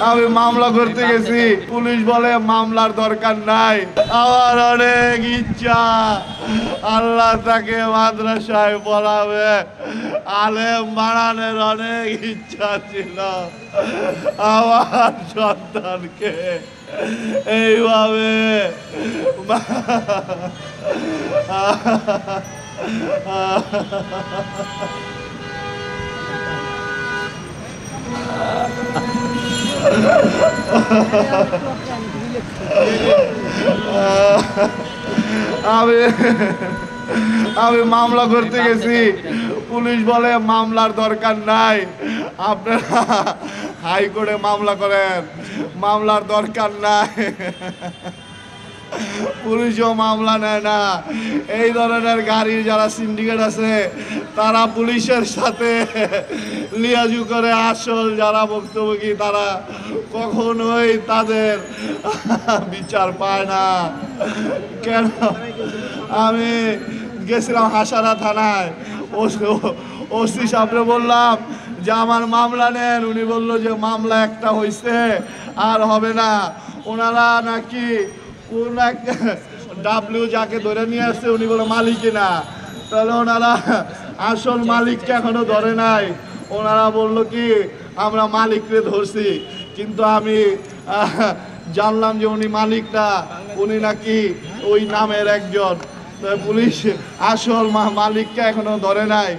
আমি মামলা করতে গেছি, পুলিশ বলে মামলার দরকার নাই। আমার অনেক ইচ্ছা আল্লাহ তাকে মাদ্রাসায় পড়াবে, আলেম বানানোর অনেক ইচ্ছা ছিল। আমার সন্তানকে এইভাবে আমি আমি মামলা করতে গেছি, পুলিশ বলে মামলার দরকার নাই, আপনারা হাইকোর্টে মামলা করেন, মামলার দরকার নাই। পুলিশও মামলা নেয় না। এই ধরনের গাড়ির যারা সিন্ডিকেট আছে তারা পুলিশের সাথে লিয়াজু করে, আসল যারা ভুক্তভোগী তারা কখনোই তাদের বিচার পায় না। কেন? আমি গেছিলাম হাসারা থানায়, ওসি সাহেবরে বললাম যে আমার মামলা নেন। উনি বললো যে মামলা একটা হয়েছে, আর হবে না। ওনারা নাকি কোন এক ডাব্লিউ যাকে ধরে নিয়ে আসছে উনি বলে মালিকই না, তাহলে ওনারা আসল মালিককে এখনো ধরে নাই। ওনারা বললো কি আমরা মালিককে ধরছি, কিন্তু আমি জানলাম যে উনি মালিক না, উনি নাকি ওই নামের একজন। পুলিশ আসল মালিককে এখনো ধরে নাই।